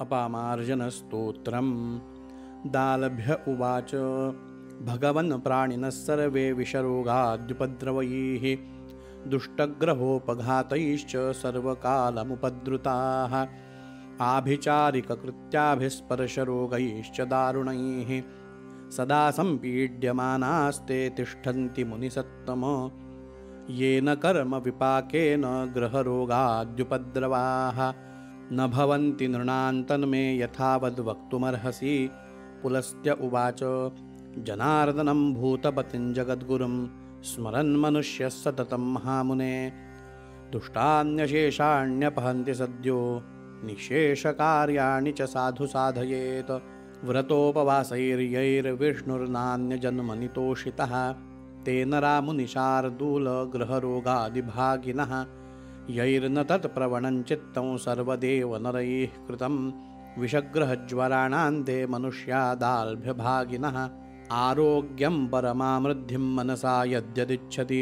अपामार्जनस्तोत्रम्। दालभ्य उवाच भगवन् प्राणिनः सर्वे विषरोगाद्युपद्रवैः दुष्टग्रहोपघातैश्च सर्वकालमुपद्रुताः आभिचारिककृत्याभिस्पर्शरोगैश्च दारुणैः सदा सम्पीड्यमानास्ते तिष्ठन्ति मुनिसत्तम येन कर्म विपाकेन ग्रहरोगाद्युपद्रवाः न भवन्ति नृणान्तन्मे यथावद्वक्तुमर्हसि। पुलस्त्य उवाच जनार्दनं भूतपतिं जगद्गुरुं स्मरन्मनुष्यः सततं महामुने दुष्टान्यशेषाण्यपहन्ति सद्यो निःशेषकार्याणि च साधु साधयेत् व्रतोपवासैर्यैर्विष्णुर्नान्यजन्मनितोषितः तेन रामुनिशार्दूलग्रहरोगादिभागिनः यैर्न तत्प्रवणं चित्तं सर्वदेव नरैः कृतं विषग्रहज्वराणान्ते मनुष्यादाल्भ्यभागिनः आरोग्यं परमामृद्धिं मनसा यद्यदिच्छति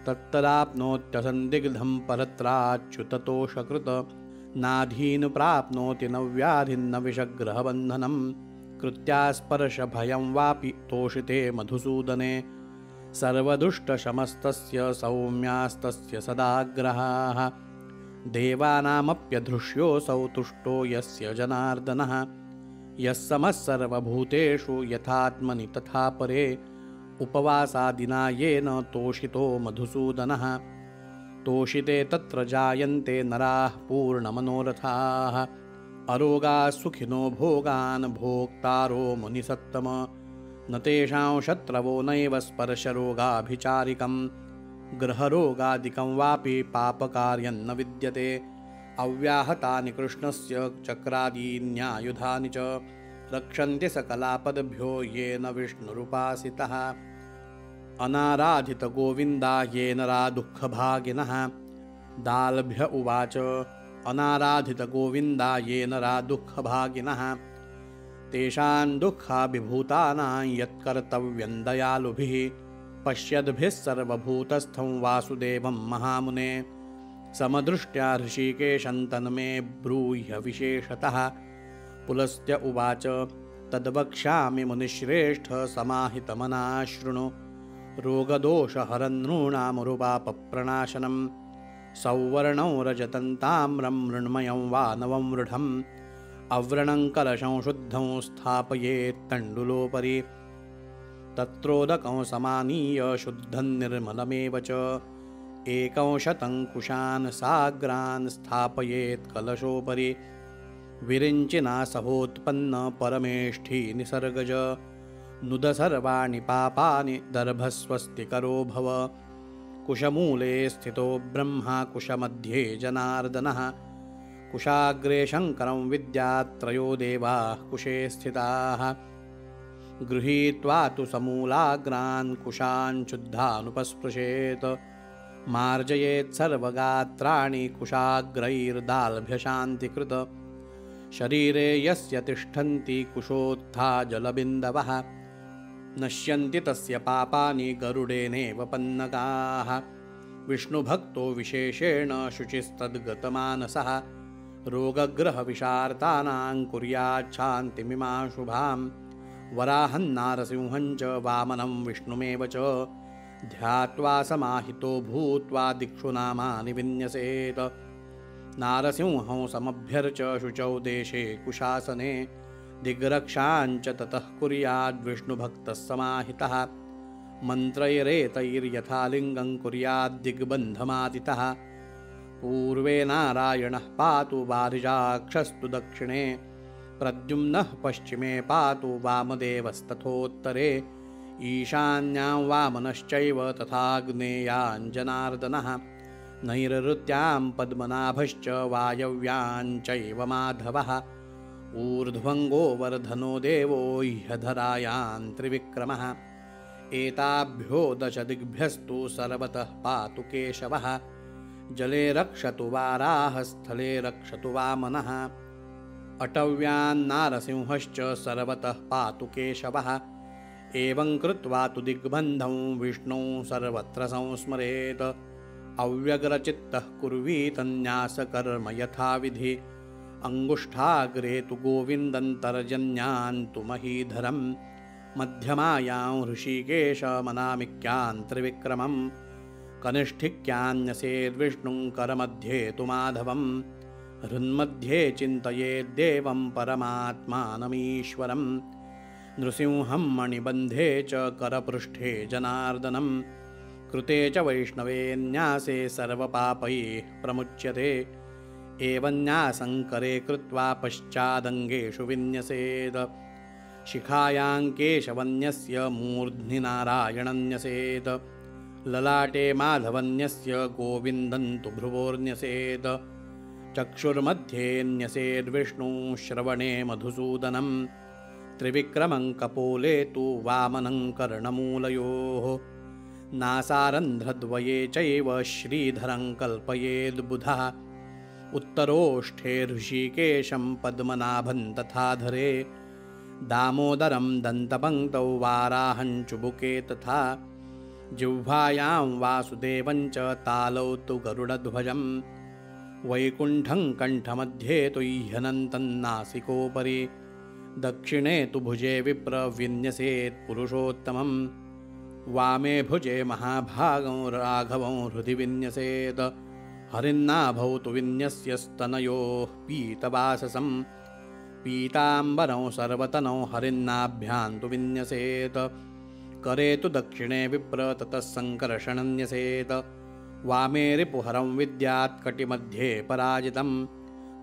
तत्तदाप्नोत्यसन्दिग्धं परत्राच्युततोषकृत नाधीन प्राप्नोति न व्याधिन्न विषग्रहबन्धनं कृत्यास्पर्शभयं वापि तोषिते मधुसूदने सर्वदुष्टशमस्तस्य सौम्यास्तस्य सदाग्रहाः देवानामप्यधृष्योऽसौ तुष्टो यस्य जनार्दनः यः समः सर्वभूतेषु यथात्मनि तथा परे उपवासादिना येन तोषितो मधुसूदनः तोषिते तत्र जायन्ते नराः पूर्णमनोरथाः अरोगाः सुखिनो भोगान् भोक्तारो मुनिसत्तम न तेषां शत्रवो नैव स्पर्शरोगाभिचारिकं ग्रहरोगादिकं वापि पापकार्यं न विद्यते अव्याहतानि कृष्णस्य चक्रादीन्यायुधानि च रक्षन्ति सकलापदभ्यो येन विष्णुरुपासितः अनाराधितगोविन्दा येन दुःखभागिनः दालभ्य उवाच अनाराधितगोविन्दा येन दुःखभागिनः तेषां दुःखाभिभूतानां यत्कर्तव्यं दयालुभिः पश्यद्भिः सर्वभूतस्थं वासुदेवं महामुने समदृष्ट्या ऋषिकेशं तन्मे ब्रूह्य विशेषतः। पुलस्त्य उवाच तद्वक्ष्यामि मुनिश्रेष्ठ समाहितमनाः शृणु रोगदोषहरन्नॄणामुरुपापप्रणाशनं सौवर्णं रजतं ताम्रं मृण्मयं वा नवं मृढम् अव्रणं कलशं शुद्धं स्थापयेत् तण्डुलोपरि तत्रोदकं समानीय शुद्धं निर्मलमेव च एकं शतं कुशान् साग्रान् स्थापयेत् कलशोपरि विरिञ्चिना सहोत्पन्न परमेष्ठी निसर्गज नुद सर्वाणि पापानि दर्भस्वस्तिकरो भव कुशमूले स्थितो ब्रह्मा कुशमध्ये जनार्दनः कुशाग्रे शङ्करं विद्यात्रयो देवाः कुशे स्थिताः गृहीत्वा तु समूलाग्रान् कुशान् शुद्धानुपस्पृशेत् मार्जयेत् सर्वगात्राणि कुशाग्रैर्दाल्भ्यशान्तिकृत शरीरे यस्य तिष्ठन्ति कुशोत्था जलबिन्दवः नश्यन्ति तस्य पापानि गरुडेनेव पन्नगाः विष्णुभक्तो विशेषेण शुचिस्तद्गतमानसः रोगग्रहविशार्तानां कुर्याच्छान्तिमिमां शुभां वराहं नारसिंहं च वामनं विष्णुमेव च ध्यात्वा समाहितो भूत्वा दिक्षु नामानि विन्यसेत् नारसिंहं समभ्यर्च्य शुचौ देशे कुशासने दिग्रक्षाञ्च ततः कुर्याद् विष्णुभक्तः समाहितः मन्त्रैरेतैर्यथालिङ्गं कुर्याद्दिग्बन्धमादितः पूर्वे नारायणः पातु वारिजाक्षस्तु दक्षिणे प्रद्युम्नः पश्चिमे पातु वामदेवस्तथोत्तरे ईशान्यां वामनश्चैव तथाग्नेयां जनार्दनः नैरृत्यां पद्मनाभश्च वायव्याञ्चैव माधवः ऊर्ध्वङ्गो वर्धनो देवो ह्यधरायां त्रिविक्रमः एताभ्यो दशदिग्भ्यस्तु सर्वतः पातु केशवः जले रक्षतु वाराः स्थले रक्षतु वामनः अटव्यान्नारसिंहश्च सर्वतः पातु केशवः एवं कृत्वा तु दिग्बन्धं विष्णुं सर्वत्र संस्मरेत् अव्यग्रचित्तः कुर्वीत न्यासकर्म यथाविधि अङ्गुष्ठाग्रे तु गोविन्दन्तर्जन्यान् तु महीधरं मध्यमायां हृषीकेशमनामिक्यां त्रिविक्रमं कनिष्ठिक्यान्यसेद्विष्णुं करमध्ये तु माधवं हृन्मध्ये चिन्तयेद्देवं परमात्मानमीश्वरं नृसिंहं मणिबन्धे च करपृष्ठे जनार्दनं कृते च वैष्णवेन्यासे सर्वपापैः प्रमुच्यते एवन्यासङ्करे कृत्वा पश्चादङ्गेषु विन्यसेत् शिखायां केशवन्यस्य मूर्ध्नि नारायणं न्यसेत् ललाटे माधवन्यस्य गोविन्दं तु भ्रुवोर्न्यसेत् चक्षुर्मध्ये न्यसेद्विष्णुं श्रवणे मधुसूदनं त्रिविक्रमं कपोले तु वामनं कर्णमूलयोः नासारन्ध्रद्वये चैव श्रीधरं कल्पयेद्बुधः उत्तरोष्ठे ऋषिकेशं पद्मनाभं तथाधरे दामोदरं दन्तपङ्क्तौ वाराहं चुबुके तथा जिह्वायां वासुदेवं च तालौ तु गरुडध्वजं वैकुण्ठं कण्ठमध्ये तु ह्यनन्तं नासिकोपरि दक्षिणे तु भुजे विप्रविन्यसेत् पुरुषोत्तमं वामे भुजे महाभागं राघवं हृदि विन्यसेत् हरिन्नाभौ तु विन्यस्य स्तनयोः पीतवाससं पीताम्बरं सर्वतनौ हरिन्नाभ्यां तु विन्यसेत् करे तु दक्षिणे विप्र ततः सङ्कर्षणं न्यसेत् वामे रिपुहरं विद्यात् कटिमध्ये पराजितं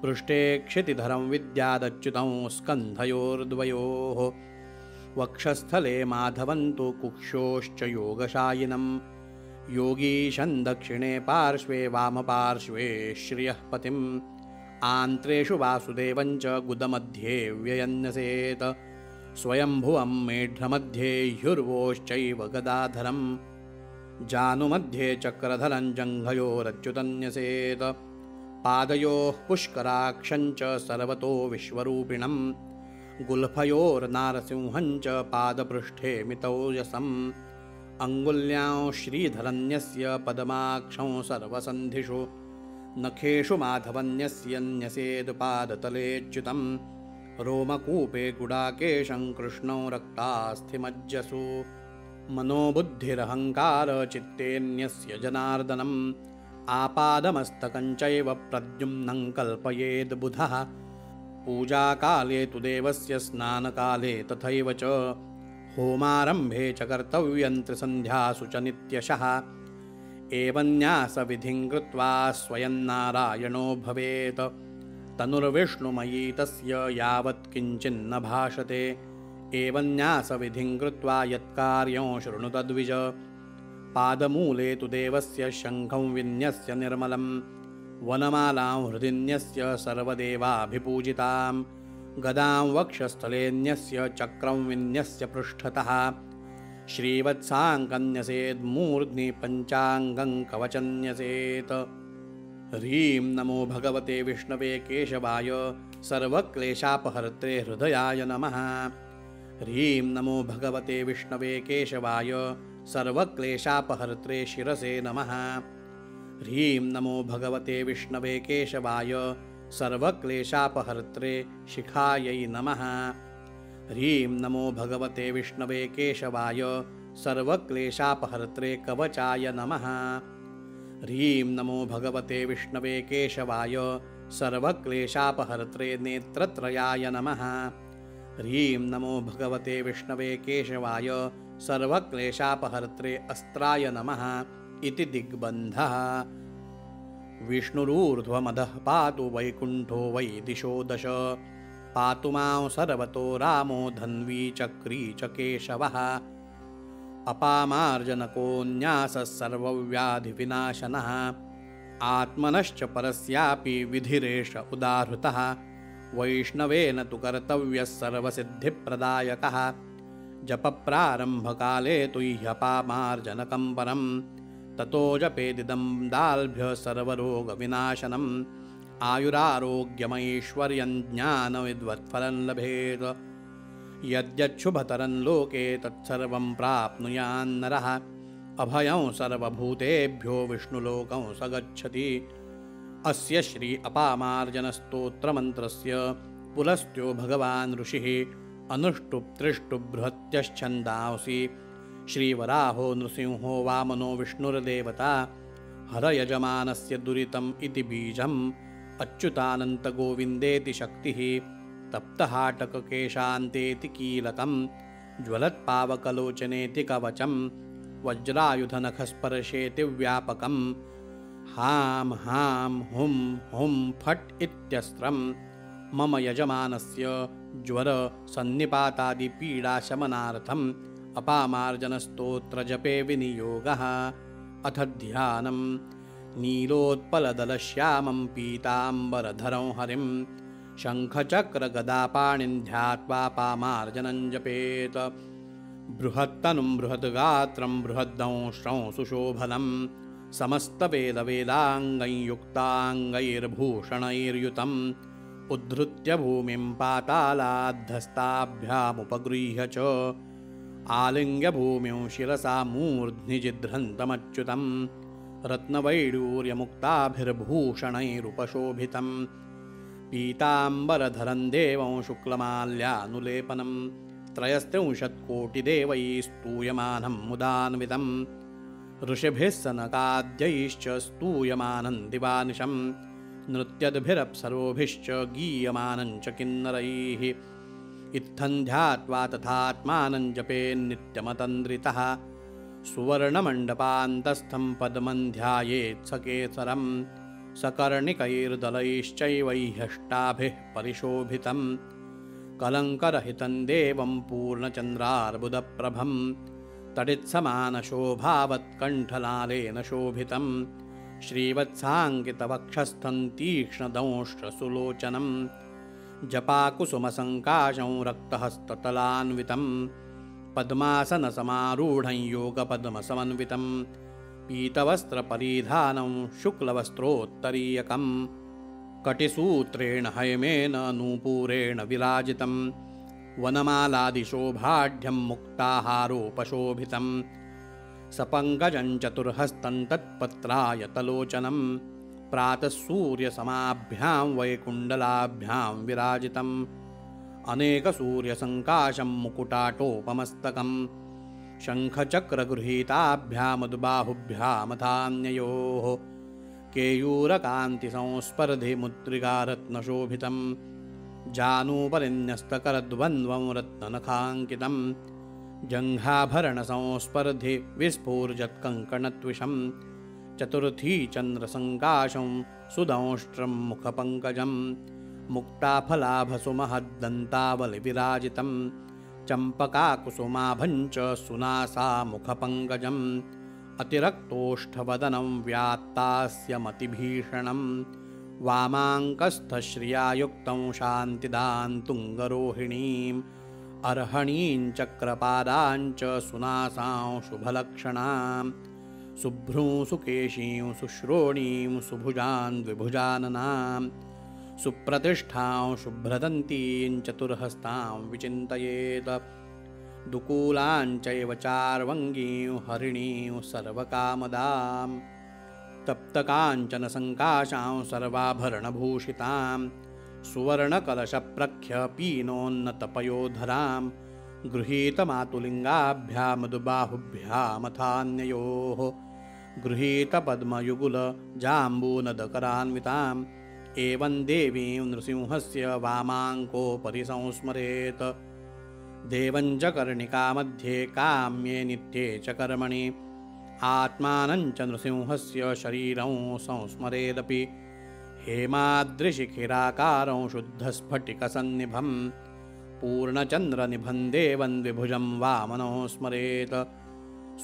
पृष्ठे क्षितिधरं विद्यादच्युतं स्कन्धयोर्द्वयोः वक्षस्थले माधवं तु कुक्षोश्च योगशायिनं योगीशं दक्षिणे पार्श्वे वामपार्श्वे श्रियःपतिम् आन्त्रेषु वासुदेवं च गुदमध्ये व्ययन्यसेत् स्वयंभुवं मेढ्रमध्ये ह्युर्वोश्चैव गदाधरं जानुमध्ये चक्रधरं जङ्घयोरच्युतं न्यसेत् पादयोः पुष्कराक्षं च सर्वतो विश्वरूपिणं गुल्फयोर्नारसिंहं च पादपृष्ठे मितौजसम् अङ्गुल्यां श्रीधरन्यस्य पद्माक्षं सर्वसन्धिषु नखेषु माधवन्यस्य न्यसेद् पादतलेच्युतं रोमकूपे गुडाकेशं कृष्णं रक्तास्थिमज्जसु मनोबुद्धिरहङ्कारचित्तेऽन्यस्य जनार्दनम् आपादमस्तकं चैव प्रद्युम्नं कल्पयेद्बुधः पूजाकाले तु देवस्य स्नानकाले तथैव च होमारम्भे च कर्तव्यं त्रिसन्ध्यासु च नित्यशः एवन्यासविधिं कृत्वा स्वयं नारायणो भवेत् तनुर्विष्णुमयी तस्य यावत् किञ्चिन्न भाषते एवन्यासविधिं कृत्वा यत्कार्यं शृणु तद्विज पादमूले तु देवस्य शङ्खं विन्यस्य निर्मलं वनमालां हृदिन्यस्य सर्वदेवाभिपूजितां गदां वक्षस्थलेऽन्यस्य चक्रं विन्यस्य पृष्ठतः श्रीवत्साङ्कन्यसेद्मूर्ध्नि पञ्चाङ्गं कवचन्यसेत् ह्रीं नमो भगवते विष्णवे केशवाय सर्वक्लेशापहर्त्रे हृदयाय नमः ह्रीं नमो भगवते विष्णवे केशवाय सर्वक्लेशापहर्त्रे शिरसे नमः ह्रीं नमो भगवते विष्णवे केशवाय सर्वक्लेशापहर्त्रे शिखायै नमः ह्रीं नमो भगवते विष्णवे केशवाय सर्वक्लेशापहर्त्रे कवचाय नमः ह्रीं नमो भगवते विष्णवे केशवाय सर्वक्लेशापहर्त्रे नेत्रत्रयाय नमः ह्रीं नमो भगवते विष्णवे केशवाय सर्वक्लेशापहर्त्रे अस्त्राय नमः इति दिग्बन्धः विष्णुरूर्ध्वमधः पातु वैकुण्ठो वै दिशो दश पातु मां सर्वतो रामो धन्वी चक्री च केशवः अपामार्जनकोऽन्यासः सर्वव्याधिविनाशनः आत्मनश्च परस्यापि विधिरेष उदाहृतः वैष्णवेन तु कर्तव्यः सर्वसिद्धिप्रदायकः जपप्रारम्भकाले तु ह्यपामार्जनकं परं ततो जपेदिदं दाल्भ्य सर्वरोगविनाशनम् आयुरारोग्यमैश्वर्यं ज्ञानविद्वत्फलं लभेत् यद्यच्छुभतरं लोके तत्सर्वं प्राप्नुयान्नरः अभयं सर्वभूतेभ्यो विष्णुलोकं स गच्छति अस्य श्री अपामार्जनस्तोत्रमन्त्रस्य पुलस्त्यो भगवान् ऋषिः अनुष्टुप्तृष्टुबृहत्यश्छन्दांसि श्रीवराहो नृसिंहो वामनो विष्णुर्देवता हरयजमानस्य दुरितम् इति बीजम् अच्युतानन्तगोविन्देति शक्तिः तप्तहाटककेशान्तेति कीलकं ज्वलत्पावकलोचनेति कवचं वज्रायुधनखस्पर्शेति व्यापकम् हां हां हुं हुं फट् इत्यस्त्रं मम यजमानस्य ज्वर सन्निपातादिपीडाशमनार्थम् अपामार्जनस्तोत्रजपे विनियोगः। अथ ध्यानम्। नीलोत्पलदलश्यामं पीताम्बरधरं हरिं शङ्खचक्रगदापाणिं ध्यात्वा पामार्जनं जपेत। बृहत्तनुं बृहद्गात्रं बृहद्दंष्ट्रं सुशोभनं समस्तवेदवेदाङ्गं युक्ताङ्गैर्भूषणैर्युतम् उद्धृत्य भूमिं पातालाद्धस्ताभ्यामुपगृह्य च आलिङ्ग्य भूमिं शिरसा मूर्ध्नि जिघ्रन्तमच्युतं रत्नवैडूर्यमुक्ताभिर्भूषणैरुपशोभितं पीताम्बरधरं देवं शुक्लमाल्यानुलेपनं त्रयस्त्रिंशत्कोटिदेवैः स्तूयमानं मुदान्वितं ऋषिभिः सनकाद्यैश्च स्तूयमानं दिवानिशं नृत्यद्भिरप्सरोभिश्च गीयमानं च किन्नरैः इत्थं ध्यात्वा तथात्मानं जपेन्नित्यमतन्द्रितः सुवर्णमण्डपान्तस्थं पद्मं ध्यायेत् सकेसरं सकर्णिकैर्दलैश्चैवह्यष्टाभिः परिशोभितं कलङ्करहितं देवं पूर्णचन्द्रार्बुदप्रभं तडित्समानशोभावत्कण्ठलालेन शोभितं श्रीवत्साङ्कितवक्षस्थं तीक्ष्णदंष्ट्रसुलोचनं जपाकुसुमसङ्काशं रक्तहस्ततलान्वितं पद्मासनसमारूढं योगपद्मसमन्वितं पीतवस्त्रपरिधानं शुक्लवस्त्रोत्तरीयकं कटिसूत्रेण हयमेन नूपुरेण विराजितं वनमालादिशोभाढ्यं मुक्ताहारोपशोभितं सपङ्कजं चतुर्हस्तं तत्पत्रायतलोचनं प्रातः सूर्यसमाभ्यां वैकुण्डलाभ्यां विराजितम् अनेकसूर्यसङ्काशं मुकुटाटोपमस्तकं शङ्खचक्रगृहीताभ्यामद्बाहुभ्यामथान्ययोः केयूरकान्तिसंस्पर्धिमुद्रिकारत्नशोभितं जानूपरिन्यस्तकरद्वन्द्वं रत्ननखाङ्कितं जङ्घाभरणसंस्पर्धि विस्फूर्जत्कङ्कणत्विषं चतुर्थी चन्द्रसङ्काशं सुदंष्ट्रं मुखपङ्कजं मुक्ताफलाभसुमहद्दन्तावलिविराजितं चम्पकाकुसुमाभञ्च सुनासामुखपङ्कजम् अतिरक्तोष्ठवदनं व्यात्तास्यमतिभीषणं वामाङ्कस्थश्रियायुक्तं शान्तिदां तुङ्गरोहिणीम् अर्हणीं चक्रपादां च सुनासां शुभलक्षणां शुभ्रूं सुकेशीं सुश्रोणीं सुभुजां द्विभुजाननां सुप्रतिष्ठां शुभ्रदन्तीं चतुर्हस्तां विचिन्तयेत् दुकूलां चैव चार्वङ्गीं हरिणीं सर्वकामदां तप्तकाञ्चनसङ्काशां सर्वाभरणभूषितां सुवर्णकलशप्रख्यपीनोन्नतपयोधरां गृहीतमातुलिङ्गाभ्यामदुबाहुभ्यामथान्ययोः गृहीतपद्मयुगुलजाम्बूनदकरान्विताम् एवं देवीं नृसिंहस्य वामाङ्कोपरि संस्मरेत् देवं च कर्णिकामध्ये काम्ये नित्ये च कर्मणि आत्मानं च नृसिंहस्य शरीरं संस्मरेदपि हेमाद्रिशिखिराकारं शुद्धस्फटिकसन्निभं पूर्णचन्द्रनिभं देवं द्विभुजं वामनो स्मरेत्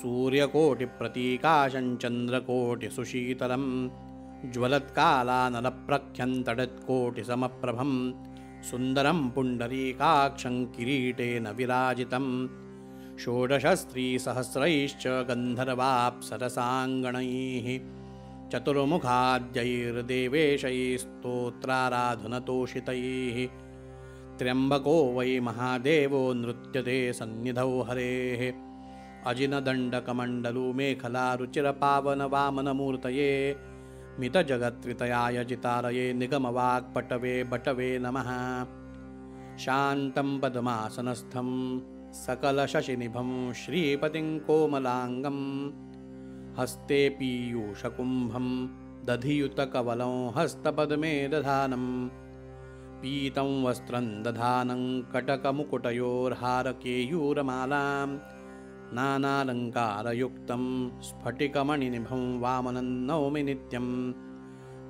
सूर्यकोटिप्रतीकाशं चन्द्रकोटिसुशीतलं ज्वलत्कालानलप्रख्यन्तडत्कोटिसमप्रभं सुन्दरं पुण्डरीकाक्षं किरीटेन विराजितं षोडशस्त्रीसहस्रैश्च गन्धर्वाप्सरसाङ्गणैः चतुर्मुखाद्यैर्देवेशैस्तोत्राराधनतोषितैः त्र्यम्बको वै महादेवो नृत्यते सन्निधौ हरेः अजिनदण्डकमण्डलुमेखलारुचिरपावनवामनमूर्तये मितजगत्त्रितयाय जितारये निगमवाक्पटवे बटवे नमः। शान्तं पद्मासनस्थं सकलशशिनिभं श्रीपतिं कोमलाङ्गं हस्ते पीयूषकुम्भं दधियुतकवलं हस्तपद्मे दधानं पीतं वस्त्रं दधानं कटकमुकुटयोर्हारकेयूरमालां नानालङ्कारयुक्तं स्फटिकमणिनिभं वामनं नौमि नित्यम्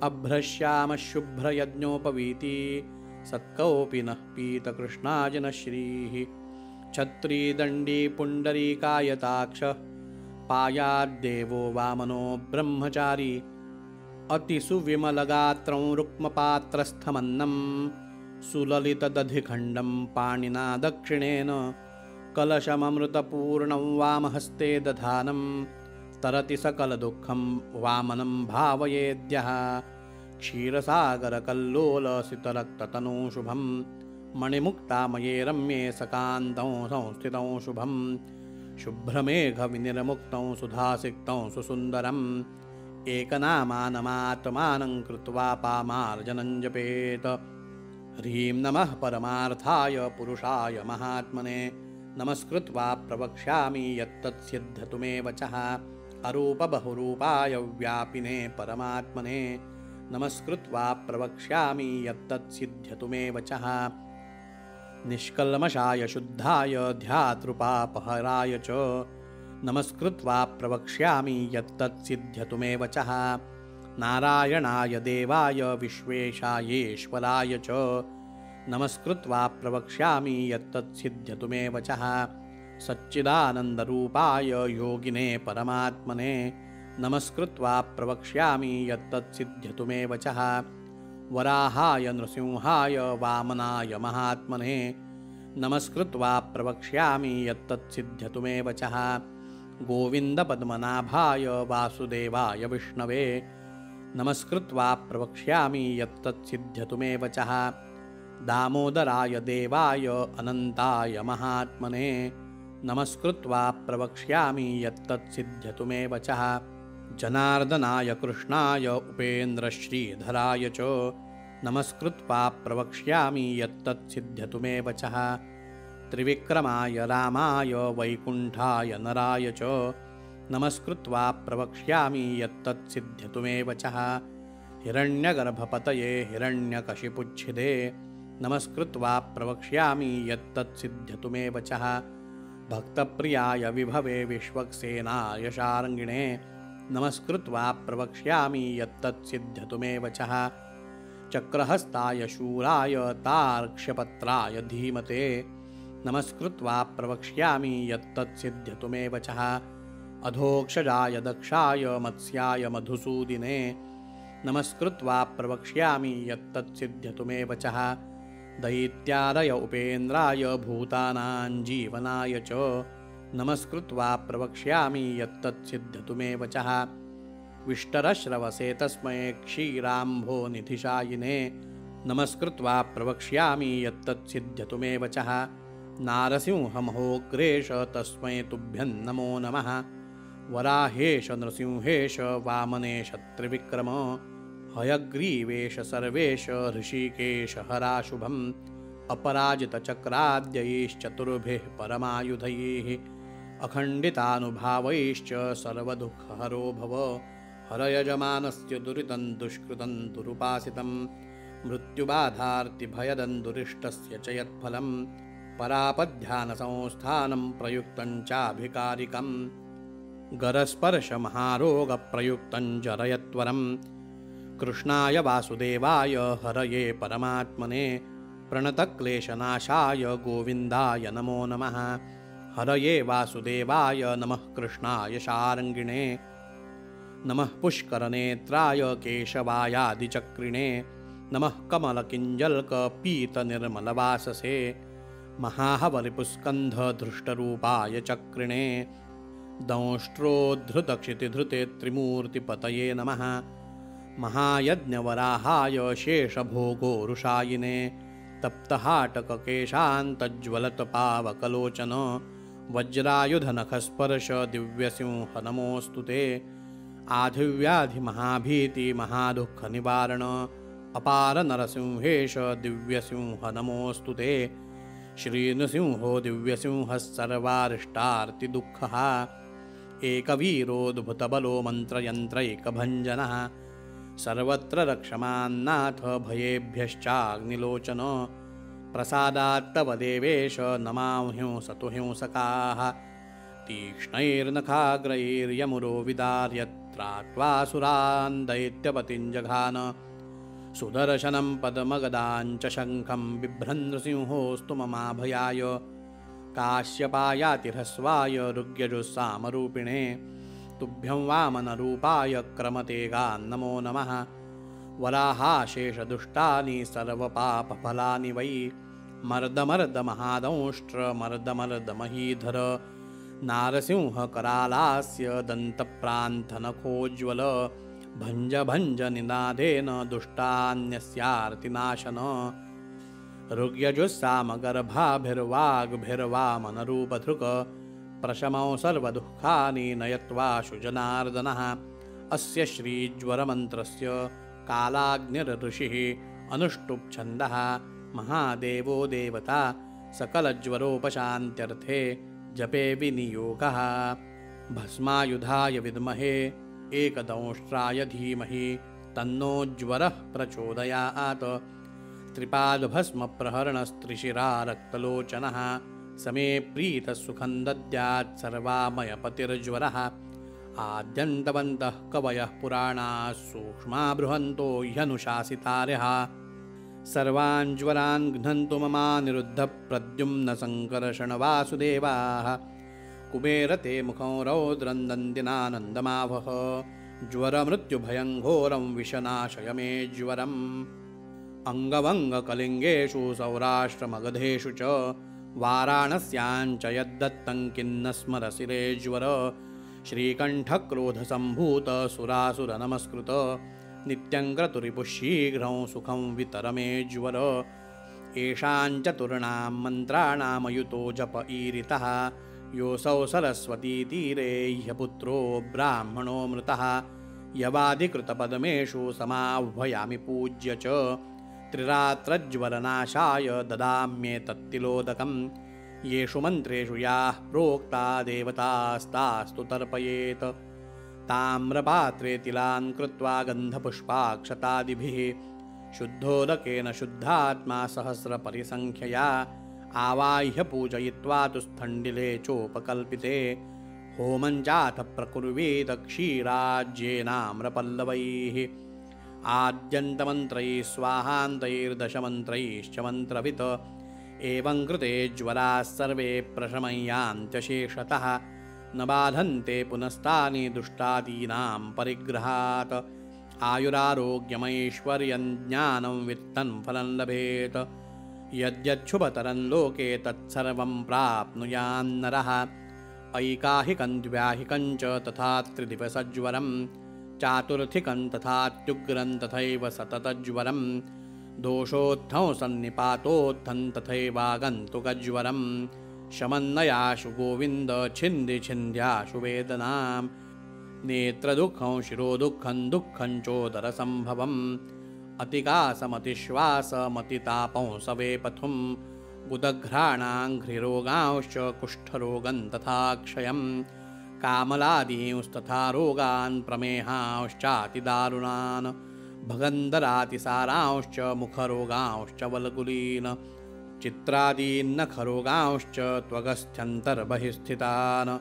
अभ्रश्यामशुभ्रयज्ञोपवीति सत्कौपिनः पीतकृष्णाजिनश्रीः छत्रीदण्डी पुण्डरीकायताक्षः पायाद्देवो वामनो ब्रह्मचारी अतिसुविमलगात्रं रुक्मपात्रस्थमन्नं सुललितदधिखण्डं पाणिना दक्षिणेन कलशममृतपूर्णं वामहस्ते दधानं तरति सकलदुःखं वामनं भावयेद्यः क्षीरसागरकल्लोलसितरक्ततनूं शुभं मणिमुक्तामये रम्ये सकान्तं संस्थितं शुभं शुभ्रमेघविनिर्मुक्तं सुधासिक्तं सुसुन्दरम् एकनामानमात्मानं कृत्वा पामार्जनं जपेत। ह्रीं नमः परमार्थाय पुरुषाय महात्मने नमस्कृत्वा प्रवक्ष्यामि यत्तत्सिद्ध्यतु मे वचः। अरूपबहुरूपाय व्यापिने परमात्मने नमस्कृत्वा प्रवक्ष्यामि यत्तत्सिद्ध्यतु मे वचः। निष्कल्मषाय शुद्धाय ध्यातृपापहराय च नमस्कृत्वा प्रवक्ष्यामि यत्तत्सिद्ध्यतु मे वचः। नारायणाय देवाय विश्वेशायेश्वराय च नमस्कृत्वा प्रवक्ष्यामि यत्तत्सिद्ध्यतु मे वचः। सच्चिदानन्दरूपाय योगिने परमात्मने नमस्कृत्वा प्रवक्ष्यामि यत्तत्सिद्ध्यतु मे वचः। वराहाय नृसिंहाय वामनाय महात्मने नमस्कृत्वा प्रवक्ष्यामि यत्तत्सिद्ध्यतु मे वचः। गोविन्दपद्मनाभाय वासुदेवाय विष्णवे नमस्कृत्वा प्रवक्ष्यामि यत्तत्सिद्ध्यतु मे वचः। दामोदराय देवाय अनन्ताय महात्मने नमस्कृत्वा प्रवक्ष्यामि यत्तत्सिद्ध्यतु मे वचः। जनार्दनाय कृष्णाय उपेन्द्रश्रीधराय च नमस्कृत्वा प्रवक्ष्यामि यत्तत्सिद्ध्यतु मे वचः। त्रिविक्रमाय रामाय वैकुण्ठाय नराय च नमस्कृत्वा प्रवक्ष्यामि यत्तत्सिद्ध्यतु मे वचः। हिरण्यगर्भपतये हिरण्यकशिपुच्छिदे नमस्कृत्वा प्रवक्ष्यामि यत्तत्सिद्ध्यतु मे वचः। भक्तप्रियाय विभवे विश्वक्सेनाय शार्ङ्गिणे नमस्कृत्वा प्रवक्ष्यामि यत्तत्सिद्ध्यतु मे वचः। चक्रहस्ताय शूराय तार्क्ष्यपत्राय धीमते नमस्कृत्वा प्रवक्ष्यामि यत्तत्सिद्ध्यतु मे वचः। अधोक्षजाय दक्षाय मत्स्याय मधुसूदिने नमस्कृत्वा प्रवक्ष्यामि यत्तत्सिद्ध्यतु मे वचः। दैत्यादय उपेन्द्राय भूतानां जीवनाय च नमस्कृत्वा प्रवक्ष्यामि यत्तत्सिद्ध्यतु मे वचः। विष्टरश्रवसे तस्मै क्षीराम्भोनिधिशायिने नमस्कृत्वा प्रवक्ष्यामि यत्तत्सिद्ध्यतु मे वचः। नारसिंहमहोग्रेश तस्मै तुभ्यं नमो नमः। वराहेश नृसिंहेश वामनेश त्रिविक्रम हयग्रीवेश सर्वेश ऋषिकेश हराशुभम् अपराजितचक्राद्यैश्चतुर्भिः परमायुधैः अखण्डितानुभावैश्च सर्वदुःखहरो भव। हरयजमानस्य दुरितं दुष्कृतं दुरुपासितं मृत्युबाधार्तिभयदन्दुरिष्टस्य च यत्फलं परापध्यानसंस्थानं प्रयुक्तं चाभिकारिकं गरस्पर्शमहारोगप्रयुक्तं जरयत्वरं। कृष्णाय वासुदेवाय हरये परमात्मने प्रणतक्लेशनाशाय गोविन्दाय नमो नमः। हरये वासुदेवाय नमः कृष्णाय शार्ङ्गिणे नमः पुष्करनेत्राय केशवायादिचक्रिणे नमः कमलकिञ्जल्कपीतनिर्मलवाससे महाहवरिपुस्कन्धधृष्टरूपाय चक्रिणे दंष्ट्रोद्धृतक्षितिधृते त्रिमूर्तिपतये नमः। महायज्ञवराहाय शेषभोगोरुषायिने तप्तहाटककेशान्तज्ज्वलतपावकलोचन वज्रायुधनखस्पर्श दिव्यसिंह नमोऽस्तु ते। आधिव्याधिमहाभीति महादुःखनिवारण अपार नरसिंहेश दिव्यसिंह नमोऽस्तु ते। श्रीनृसिंहो दिव्यसिंहः सर्वारिष्टार्तिदुःखः एकवीरोद्भुतबलो मन्त्रयन्त्रैकभञ्जनः सर्वत्र रक्षमान्नाथ भयेभ्यश्चाग्निलोचन प्रसादात्तव देवेश नमांहिंसतु हिंसकाः तीक्ष्णैर्नखाग्रैर्यमुरो विदार्यत्रात्वासुरान् दैत्यपतिं जघान सुदर्शनं पद्मगदाञ्च शङ्खं बिभ्रन् नृसिंहोऽस्तु ममाभयाय काश्यपायातिह्रस्वाय ऋग्यजुस्सामरूपिणे तुभ्यं वामनरूपाय क्रमतेगान्नमो नमः वराहाशेषदुष्टानि सर्वपापफलानि वै मर्दमर्दमहादंष्ट्रमर्दमर्दमहीधर नारसिंहकरालास्य दन्तप्रान्तनखोज्ज्वल भञ्ज भञ्ज निनादेन दुष्टान्यस्यार्तिनाशन ऋग्यजुस्सामगर्भाभिर्वाग्भिर्वामनरूपधृक् प्रशमौ सर्वदुःखानि नयत्वाशु जनार्दनः अस्य श्रीज्वरमन्त्रस्य कालाग्निर्ऋषिः अनुष्टुप्छन्दः महादेवो देवता सकलज्वरोपशान्त्यर्थे जपे विनियोगः भस्मायुधाय विद्महे एकदंष्ट्राय धीमहि तन्नोज्वरः प्रचोदयात् त्रिपादभस्मप्रहरणस्त्रिशिरा रक्तलोचनः समे प्रीतसुखं दद्यात् सर्वामयपतिर्ज्वरः आद्यन्तवन्तः कवयः पुराणाः सूक्ष्मा बृहन्तो ह्यनुशासितार्यः सर्वान् ज्वरान् घ्नन्तु ममानिरुद्धप्रद्युम्नसङ्कर्षणवासुदेवाः कुबेरते मुखं रौद्रं दन्दिनानन्दमावह ज्वरमृत्युभयं घोरं विशनाशय मे ज्वरम् अङ्गवङ्गकलिङ्गेषु सौराष्ट्रमगधेषु च वाराणस्याञ्च यद्दत्तं किन्न स्मरसि रे ज्वर श्रीकण्ठक्रोधसम्भूत सुरासुरनमस्कृत नित्यं क्रतुरिपुः शीघ्रं सुखं वितर मे ज्वर येषाञ्चतुर्णां मन्त्राणामयुतो जप ईरितः योऽसौ सरस्वतीतीरे ह्यपुत्रो ब्राह्मणो मृतः यवादिकृतपद्मेषु समाह्वयामि पूज्य च त्रिरात्रज्वरनाशाय ददाम्येतत्तिलोदकम् येषु मन्त्रेषु याः प्रोक्ता देवतास्तास्तु तर्पयेत् ताम्रपात्रे तिलान् कृत्वा गन्धपुष्पाक्षतादिभिः शुद्धोदकेन शुद्धात्मा सहस्रपरिसङ्ख्यया आवाह्य पूजयित्वा तु स्थण्डिले चोपकल्पिते होमं चाथ प्रकुर्वीत क्षीराज्येनाम्रपल्लवैः आद्यन्तमन्त्रैः स्वाहान्तैर्दशमन्त्रैश्च मन्त्रवित् एवं कृते ज्वराः सर्वे प्रशमय्यान्त्यशेषतः न बाधन्ते पुनस्तानि दुष्टादीनां परिग्रहात् आयुरारोग्यमैश्वर्यं ज्ञानं वित्तं फलं लभेत् यद्यच्छुभतरं लोके तत्सर्वं प्राप्नुयान्नरः ऐकाहिकं द्व्याहिकं च तथा त्रिदिवसज्वरं चातुर्थिकं तथात्युग्रं तथैव सततज्वरं दोषोत्थं सन्निपातोत्थं तथैवागन्तुकज्वरं शमन्नयाशु गोविन्द छिन्दि छिन्द्याशु वेदनां नेत्रदुःखं शिरोदुःखं दुःखं चोदरसम्भवम् अतिकासमतिश्वासमतितापं सवेपथुं गुदघ्राणाङ्घ्रिरोगांश्च कुष्ठरोगं तथा क्षयं कामलादींस्तथा रोगान् प्रमेहांश्चातिदारुणान् भगन्धरातिसारांश्च मुखरोगांश्च वल्गुलीन् चित्रादीन्नखरोगांश्च त्वगस्थ्यन्तर्बहिस्थितान्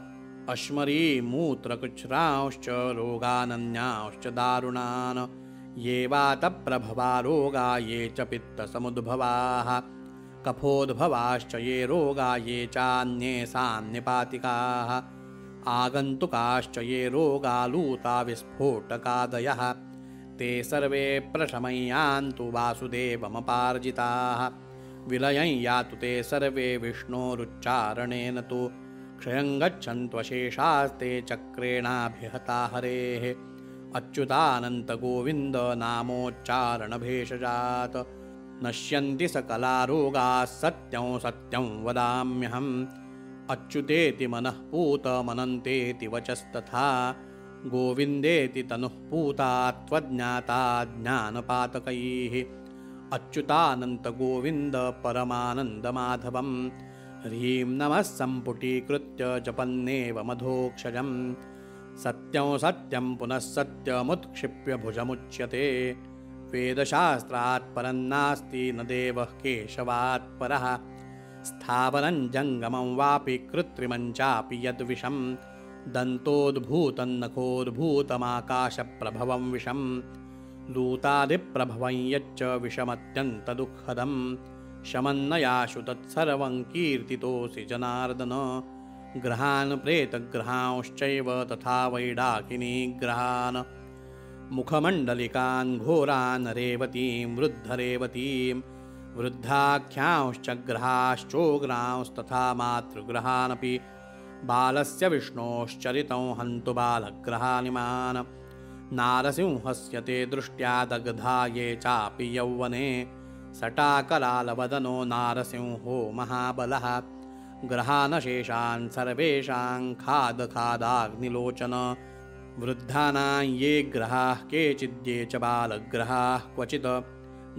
अश्मरीमूत्रकुच्छ्रांश्च रोगानन्यांश्च दारुणान् ये वातप्रभवा रोगा ये च पित्तसमुद्भवाः कफोद्भवाश्च ये रोगा ये चान्ये सान्निपातिकाः आगन्तुकाश्च ये रोगा लूता विस्फोटकादयः ते सर्वे प्रशमय्यान्तु वासुदेवमपार्जिताः विलयं यातु ते सर्वे विष्णोरुच्चारणेन तु क्षयं गच्छन्त्वशेषास्ते चक्रेणाभिहता हरेः अच्युतानन्तगोविन्द नामोच्चारणभेषजात् नश्यन्ति सकलारोगाः सत्यं सत्यं वदाम्यहम् अच्युतेति मनः पूतमनन्तेति वचस्तथा गोविन्देति तनुः पूता त्वज्ञाता ज्ञानपातकैः अच्युतानन्तगोविन्द परमानन्दमाधवं ह्रीं नमः सम्पुटीकृत्य जपन्नेव मधोक्षजं सत्यं सत्यं पुनः सत्यमुत्क्षिप्य भुजमुच्यते वेदशास्त्रात् परन्नास्ति न देवः केशवात् परः स्थावरं जङ्गमं वापि कृत्रिमं चापि यद्विषं दन्तोद्भूतं नखोद्भूतमाकाशप्रभवं विषं लूतादिप्रभवं यच्च विषमत्यन्तदुःखदं शमन्नयाशु तत्सर्वं कीर्तितोऽसि जनार्दन ग्रहान् प्रेतग्रहांश्चैव तथा वैडाकिनीग्रहान् मुखमण्डलिकान् घोरान् रेवतीं वृद्धरेवतीं वृद्धाख्यांश्च ग्रहाश्चोग्रांस्तथा मातृग्रहानपि बालस्य विष्णोश्चरितं हन्तु बालग्रहानिमान् नारसिंहस्य ते दृष्ट्या दग्धा ये चापि यौवने सटाकलालवदनो नारसिंहो महाबलः ग्रहानशेषान् सर्वेषां खादखादाग्निलोचन वृद्धानां ये ग्रहाः केचिद्ये च बालग्रहाः क्वचित्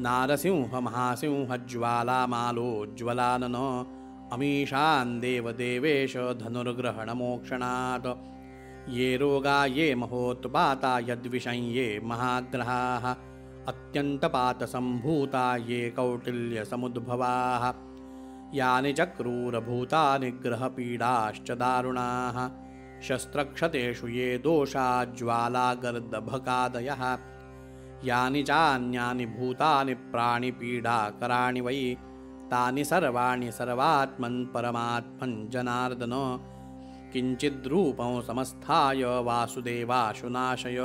नारसिंहमहासिंहज्ज्वालामालोज्ज्वलानन अमीशान् देवदेवेश धनुर्ग्रहणमोक्षणात् ये रोगा ये महोत्पाता यद्विषं ये महाग्रहाः अत्यन्तपातसम्भूता ये कौटिल्यसमुद्भवाः यानि चक्रूरभूतानि ग्रहपीडाश्च दारुणाः शस्त्रक्षतेषु ये दोषाज्ज्वालागर्दभकादयः यानि चान्यानि भूतानि प्राणिपीडाकराणि वै तानि सर्वाणि सर्वात्मन् परमात्मन् जनार्दन किञ्चिद्रूपं समस्थाय वासुदेवाशु नाशय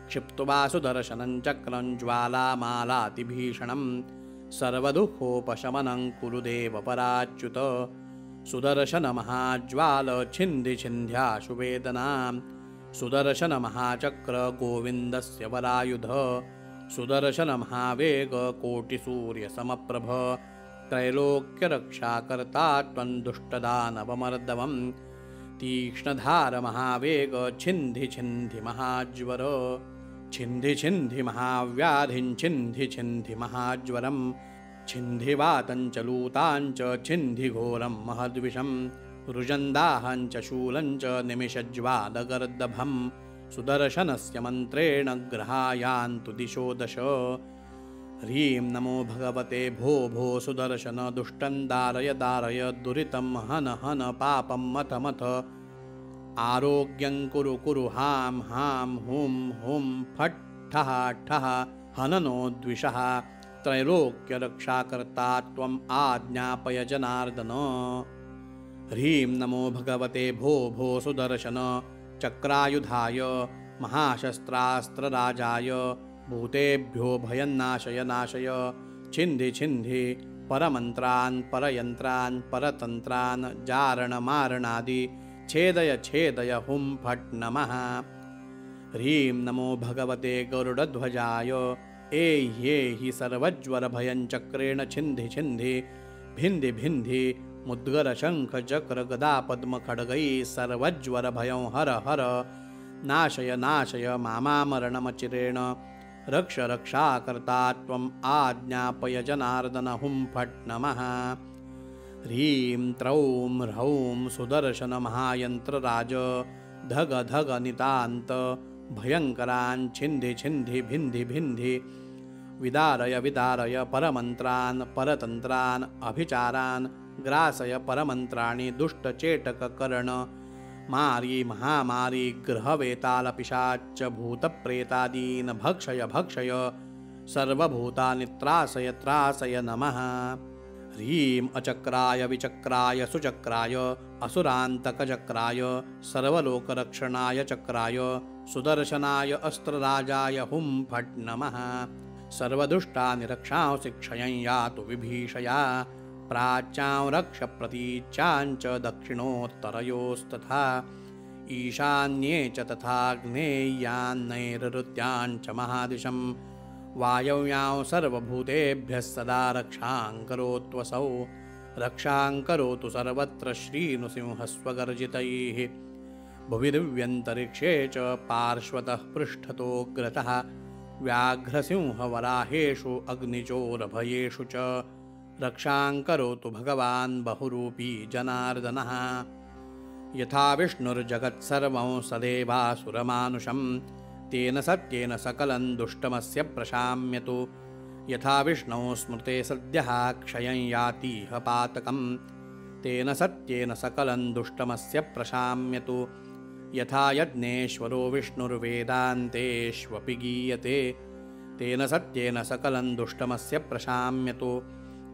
क्षिप्तुवासुदर्शनं चक्रं ज्वालामालातिभीषणं सर्वदुःखोपशमनं कुरु देव पराच्युत सुदर्शनमहाज्वाल छिन्धि छिन्ध्याशु वेदनां सुदर्शनमहाचक्र गोविन्दस्य वरायुध सुदर्शनमहावेग कोटिसूर्यसमप्रभ त्रैलोक्यरक्षाकर्ता त्वं दुष्टदानवमर्दवं तीक्ष्णधारमहावेग छिन्धि छिन्धि महाज्वर छिन्धि छिन्धि महाव्याधिं छिन्धि छिन्धि महाज्वरं छिन्धि वातञ्च लूताञ्च छिन्धि घोरं महद्विषं रुजन्दाहञ्च शूलञ्च निमिषज्वालगर्दभं सुदर्शनस्य मन्त्रेण ग्रहायान्तु दिशो दश ह्रीं नमो भगवते भो भो सुदर्शन दुष्टं दारय दारय दुरितं हन हन पापं मथ मथ आरोग्यं कुरु कुरु हां हां हुं हुं फट् ठः ठः हननो द्विषः त्रैलोक्यरक्षाकर्ता त्वम् आज्ञापय जनार्दन ह्रीं नमो भगवते भो भो सुदर्शन चक्रायुधाय महाशस्त्रास्त्रराजाय भूतेभ्यो भयन्नाशय नाशय छिन्धि छिन्धि परमन्त्रान् परयन्त्रान् परतन्त्रान् जारणमारणादि छेदय छेदय हुं फट् नमः ह्रीं नमो भगवते गरुडध्वजाय एह्येहि सर्वज्वरभयं चक्रेण छिन्धि छिन्धि भिन्धि भिन्धि मुद्गरशङ्खचक्रगदापद्मखड्गैः सर्वज्वरभयं हर हर नाशय नाशय मामामरणमचिरेण रक्ष रक्षाकर्ता त्वम् आज्ञापय जनार्दन हुं फट् नमः ह्रीं त्रौं ह्रौं सुदर्शनमहायन्त्रराज धग धग नितान्त भयङ्करान् छिन्धि छिन्धि भिन्धि भिन्धि विदारय विदारय परमन्त्रान् परतन्त्रान् अभिचारान् ग्रासय परमन्त्राणि दुष्टचेटककर्ण मारी महामारी ग्रहवेतालपिशाच्च भूतप्रेतादीन् भक्षय भक्षय सर्वभूतानि त्रासय त्रासय नमः ह्रीं अचक्राय विचक्राय सुचक्राय असुरान्तकचक्राय सर्वलोकरक्षणाय चक्राय सुदर्शनाय अस्त्रराजाय हुं फट् नमः सर्वदुष्टानि रक्षांसि क्षयं यातु विभीषया प्राच्यां रक्ष प्रतीच्याञ्च दक्षिणोत्तरयोस्तथा ईशान्ये च तथाग्नेयान्नैरृत्याञ्च महादिशं वायव्यां सर्वभूतेभ्यः सदा रक्षां करोत्वसौ रक्षां करोतु सर्वत्र श्रीनृसिंहस्वगर्जितैः भुवि दिव्यन्तरिक्षे च पार्श्वतः पृष्ठतोऽग्रतः व्याघ्रसिंहवराहेषु अग्निचोरभयेषु च रक्षां करोतु भगवान् बहुरूपी जनार्दनः। यथा विष्णुर्जगत्सर्वं सदेवासुरमानुषं तेन सत्येन सकलं दुष्टमस्य प्रशाम्यतु। यथा विष्णौ स्मृते सद्यः क्षयं यातीह पातकं तेन सत्येन सकलं दुष्टमस्य प्रशाम्यतु। यथा यज्ञेश्वरो विष्णुर्वेदान्तेष्वपि गीयते तेन सत्येन सकलं दुष्टमस्य प्रशाम्यतु।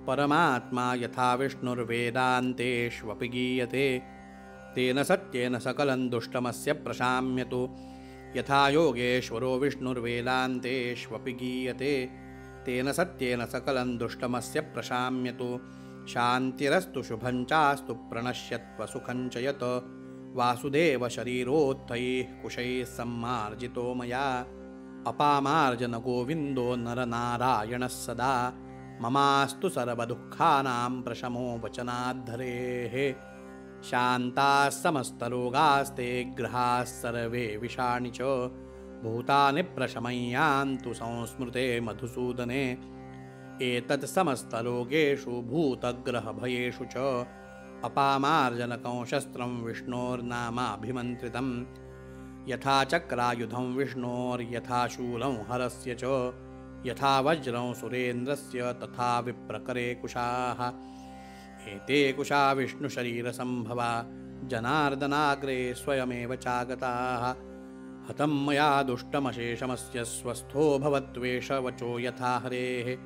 परमात्मा यथा विष्णुर्वेदान्तेष्वपि गीयते तेन सत्येन सकलं दुष्टमस्य प्रशाम्यतु। यथा योगेश्वरो विष्णुर्वेदान्तेष्वपि गीयते तेन सत्येन सकलं दुष्टमस्य प्रशाम्यतु। शान्तिरस्तु शुभं चास्तु प्रणश्यत्वसुखं च यत् वासुदेव शरीरोत्थैः कुशैः सम्मार्जितो मया अपामार्जन गोविन्दो नरनारायणः सदा ममास्तु सर्वदुःखानां प्रशमो वचनाद्धरेः। शान्ताः समस्तरोगास्ते ग्रहाः सर्वे विषाणि च भूतानि प्रशमय्यान्तु संस्मृते मधुसूदने। एतत् समस्तलोकेषु भूतग्रहभयेषु च अपामार्जनकं शस्त्रं विष्णोर्नामाभिमन्त्रितम्। यथा चक्रायुधं विष्णोर्यथा शूलं हरस्य च यथा वज्रं सुरेन्द्रस्य तथा विप्रकरे कुशाः। एते कुशा विष्णुशरीरसम्भवा जनार्दनाग्रे स्वयमेव चागताः। हतं मया दुष्टमशेषमस्य स्वस्थो भवत्वेषवचो यथा हरेः।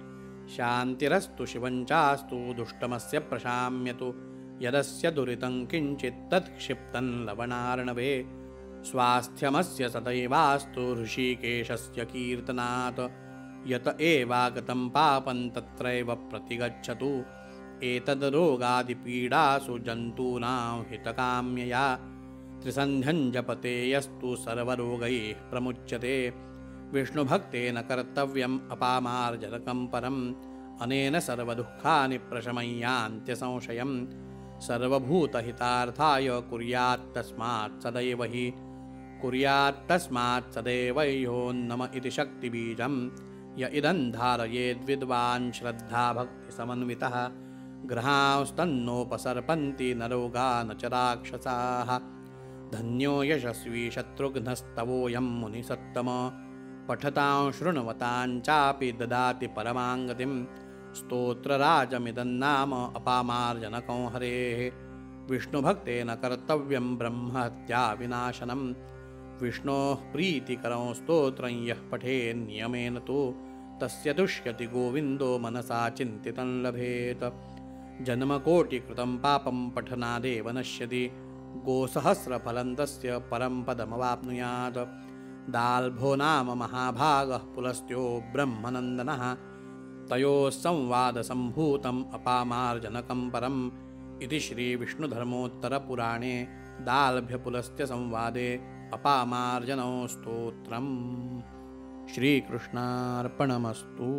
शान्तिरस्तु शिवं चास्तु दुष्टमस्य प्रशाम्यतु। यदस्य दुरितं किञ्चित् तत्क्षिप्तं लवणार्णवे स्वास्थ्यमस्य सदैवास्तु ऋषिकेशस्य कीर्तनात्। यत एवागतं पापं तत्रैव प्रतिगच्छतु। एतद्रोगादिपीडासु जन्तूनां हितकाम्यया त्रिसन्ध्यं जपते यस्तु सर्वरोगैः प्रमुच्यते। विष्णुभक्तेन कर्तव्यम् अपामार्जनकं परम् अनेन सर्वदुःखानि प्रशमय्यान्त्यसंशयं। सर्वभूतहितार्थाय कुर्यात्तस्मात् सदैव हि कुर्यात्तस्मात् सदैव ह्योन्नम इति शक्तिबीजं। य इदं धारयेद्विद्वान् श्रद्धाभक्तिसमन्वितः ग्रहांस्तन्नोपसर्पन्ति न रोगा न च राक्षसाः। धन्यो यशस्वी शत्रुघ्नस्तवोऽयं मुनिसत्तम पठतां शृण्वतां चापि ददाति परमाङ्गतिं। स्तोत्रराजमिदं नाम अपामार्जनकं हरेः। विष्णुभक्तेन कर्तव्यं ब्रह्महत्याविनाशनं। विष्णोः प्रीतिकरं स्तोत्रं यः पठेन्नियमेन तु तस्य तुष्यति गोविन्दो मनसा चिन्तितं लभेत। जन्मकोटिकृतं पापं पठनादेव नश्यति गोसहस्रफलं तस्य परं पदमवाप्नुयात्। दाल्भो नाम महाभागः पुलस्त्यो ब्रह्मनन्दनः तयोः संवादसम्भूतम् अपामार्जनकं परम् इति श्रीविष्णुधर्मोत्तरपुराणे दाल्भ्यपुलस्त्यसंवादे अपामार्जनौ स्तोत्रम्। श्रीकृष्णार्पणमस्तु।